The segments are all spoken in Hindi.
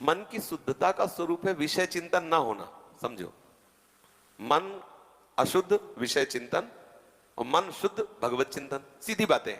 मन की शुद्धता का स्वरूप है विषय चिंतन ना होना। समझो, मन अशुद्ध विषय चिंतन और मन शुद्ध भगवत चिंतन, सीधी बातें।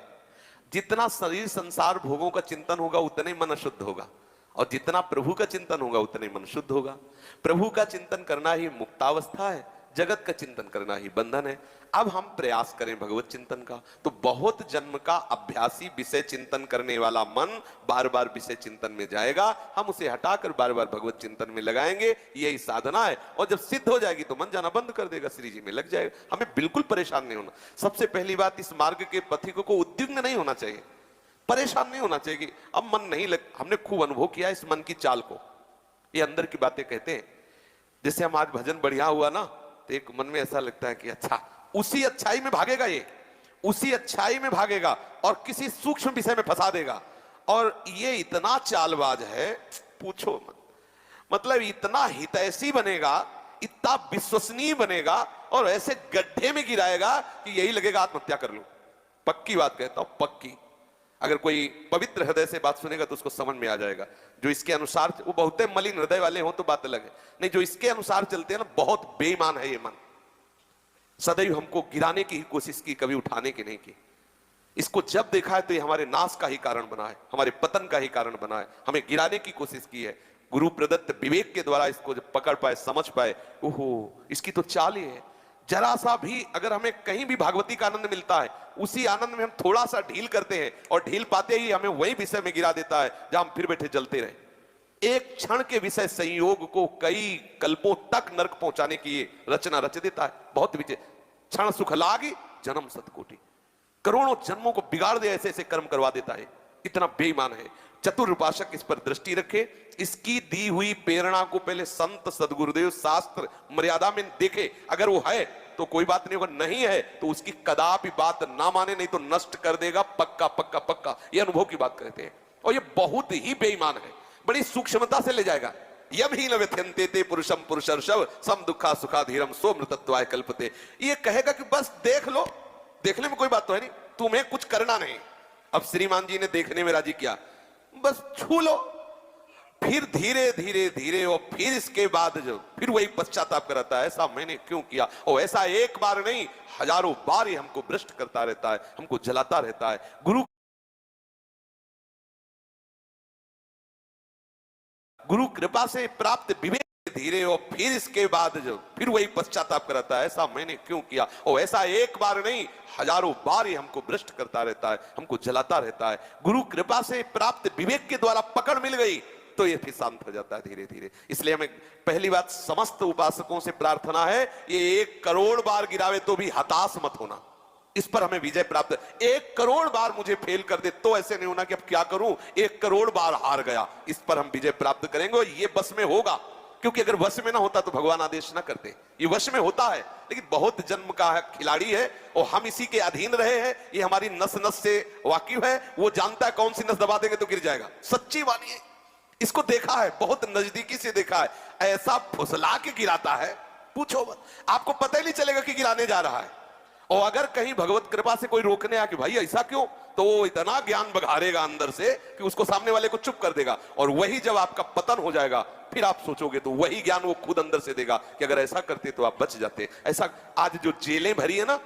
जितना शरीर संसार भोगों का चिंतन होगा उतना ही मन अशुद्ध होगा, और जितना प्रभु का चिंतन होगा उतना ही मन शुद्ध होगा। प्रभु का चिंतन करना ही मुक्तावस्था है, जगत का चिंतन करना ही बंधन है। अब हम प्रयास करें भगवत चिंतन का, तो बहुत जन्म का अभ्यासी विषय चिंतन करने वाला मन बार बार विषय चिंतन में जाएगा। हम उसे हटाकर बार बार भगवत चिंतन में लगाएंगे, यही साधना है। और जब सिद्ध हो जाएगी तो मन जाना बंद कर देगा, श्री जी में लग जाएगा। हमें बिल्कुल परेशान नहीं होना। सबसे पहली बात, इस मार्ग के पथिकों को उद्विग्न नहीं होना चाहिए, परेशान नहीं होना चाहिए कि अब मन नहीं लग। हमने खूब अनुभव किया इस मन की चाल को। ये अंदर की बातें कहते हैं। जैसे हम आज भजन बढ़िया हुआ ना, तो एक मन में ऐसा लगता है कि अच्छा, उसी अच्छाई में भागेगा, ये उसी अच्छाई में भागेगा और किसी सूक्ष्म विषय में फंसा देगा। और ये इतना चालबाज है, पूछो मत। मतलब इतना हितैषी बनेगा, इतना विश्वसनीय बनेगा, और ऐसे गड्ढे में गिराएगा कि यही लगेगा आत्महत्या कर लो। पक्की बात कहता हूं, पक्की। अगर कोई पवित्र हृदय से बात सुनेगा तो उसको समझ में आ जाएगा। जो इसके अनुसार, वो बहुत मलिन हृदय वाले हो तो बात अलग है, नहीं जो इसके अनुसार चलते हैं ना, बहुत बेईमान है ये मन। सदैव हमको गिराने की ही कोशिश की, कभी उठाने की नहीं की। इसको जब देखा है तो ये हमारे नाश का ही कारण बना है, हमारे पतन का ही कारण बना है। हमें गिराने की कोशिश की है। गुरु प्रदत्त विवेक के द्वारा इसको जब पकड़ पाए, समझ पाए, ओहो इसकी तो चाल ही है। जरा सा भी अगर हमें कहीं भी भागवती का आनंद मिलता है, उसी आनंद में हम थोड़ा सा ढील करते हैं, और ढील पाते ही हमें वही विषय में गिरा देता है जहां हम फिर बैठे जलते रहे। एक क्षण के विषय संयोग को कई कल्पों तक नरक पहुंचाने की ये रचना रच देता है। बहुत विजय, क्षण सुख लागी जन्म सतकोटि, करोड़ों जन्मों को बिगाड़ दे, ऐसे ऐसे कर्म करवा देता है। इतना बेईमान है। चतुर उपासक इस पर दृष्टि रखे, इसकी दी हुई प्रेरणा को पहले संत सदगुरुदेव शास्त्र मर्यादा में देखे। अगर वो है तो कोई बात नहीं, अगर नहीं है तो उसकी कदापि बात ना माने, नहीं तो नष्ट कर देगा, पक्का पक्का पक्का। ये अनुभव की बात कहते हैं। और ये बहुत ही बेईमान है, बड़ी सूक्ष्मता से ले जाएगा। यम ही न व्यथ्यन्ते ते पुरुषम पुरुषर्षव सम दुखा सुखाधीरम सोमृतत्वाय कल्पते। ये कहेगा कि बस देख लो, देखने में कोई बात तो है नहीं, तुम्हें कुछ करना नहीं। अब श्रीमान जी ने देखने में राजी किया, बस छू लो, फिर धीरे धीरे धीरे, और फिर इसके बाद जो फिर वही पश्चाताप कराता है, ऐसा मैंने क्यों किया। और ऐसा एक बार नहीं, हजारों बार ये हमको भ्रष्ट करता रहता है, हमको जलाता रहता है। गुरु कृपा से प्राप्त विवेक धीरे, और फिर इसके बाद जो फिर वही पश्चाताप कराता है, ऐसा मैंने क्यों किया। और ऐसा एक बार नहीं, हजारों बार ये हमको भ्रष्ट करता रहता है, हमको जलाता रहता है। गुरु कृपा से प्राप्त विवेक के द्वारा पकड़ मिल गई तो ये फिर शांत हो जाता है धीरे धीरे। इसलिए हमें पहली बात समस्त उपासकों से प्रार्थना है, ये 1 करोड़ बार गिरावे तो भी हताश मत होना। इस पर हमें विजय प्राप्त। 1 करोड़ बार मुझे फेल कर दे तो ऐसे नहीं होना कि अब क्या करूं, 1 करोड़ बार हार गया। इस पर हम विजय प्राप्त करेंगे, और ये बस में होगा। क्योंकि अगर वश में ना होता तो भगवान आदेश ना करते। ये वश में होता है, लेकिन बहुत जन्म का खिलाड़ी है, और हम इसी के अधीन रहे हैं। ये हमारी नस नस से वाकिफ है, वो जानता है कौन सी नस दबा देंगे तो गिर जाएगा। सच्ची मानिए, इसको देखा है, बहुत नजदीकी से देखा है। ऐसा फुसला के गिराता है, पूछो मत, आपको पता ही नहीं चलेगा कि गिराने जा रहा है। और अगर कहीं भगवत कृपा से कोई रोकने आ कि भाई ऐसा क्यों, तो वो इतना ज्ञान बघारेगा अंदर से कि उसको सामने वाले को चुप कर देगा। और वही जब आपका पतन हो जाएगा, फिर आप सोचोगे तो वही ज्ञान वो खुद अंदर से देगा कि अगर ऐसा करते तो आप बच जाते। ऐसा आज जो जेलें भरी है ना,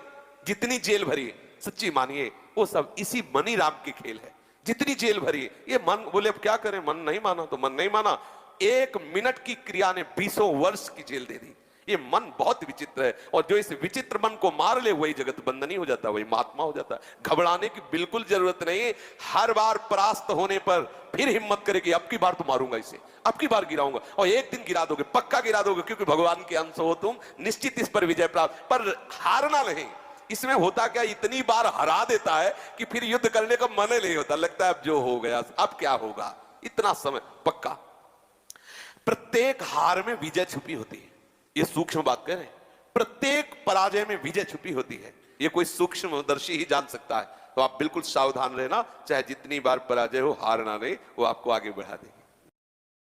जितनी जेल भरी है, सच्ची मानिए वो सब इसी मनी राम के खेल है। जितनी जेल भरी है, ये मन बोले अब क्या करें, मन नहीं माना तो मन नहीं माना। 1 मिनट की क्रिया ने 20 वर्ष की जेल दे दी। ये मन बहुत विचित्र है, और जो इस विचित्र मन को मार ले वही जगत बंधनी हो जाता है, वही महात्मा हो जाता है। घबराने की बिल्कुल जरूरत नहीं। हर बार परास्त होने पर फिर हिम्मत करेगी, अब की बार तो मारूंगा इसे, अब की बार गिराऊंगा। और एक दिन गिरा दोगे, पक्का गिरा दोगे, क्योंकि भगवान के अंश हो तुम, निश्चित इस पर विजय प्राप्त। पर हारना नहीं। इसमें होता क्या, इतनी बार हरा देता है कि फिर युद्ध करने का मन नहीं होता, लगता है अब जो हो गया अब क्या होगा। इतना समय पक्का। प्रत्येक हार में विजय छुपी होती है, ये सूक्ष्म बात कह रहे हैं। प्रत्येक पराजय में विजय छुपी होती है, ये कोई सूक्ष्मदर्शी ही जान सकता है। तो आप बिल्कुल सावधान रहना, चाहे जितनी बार पराजय हो, हारना नहीं, वो आपको आगे बढ़ा दे।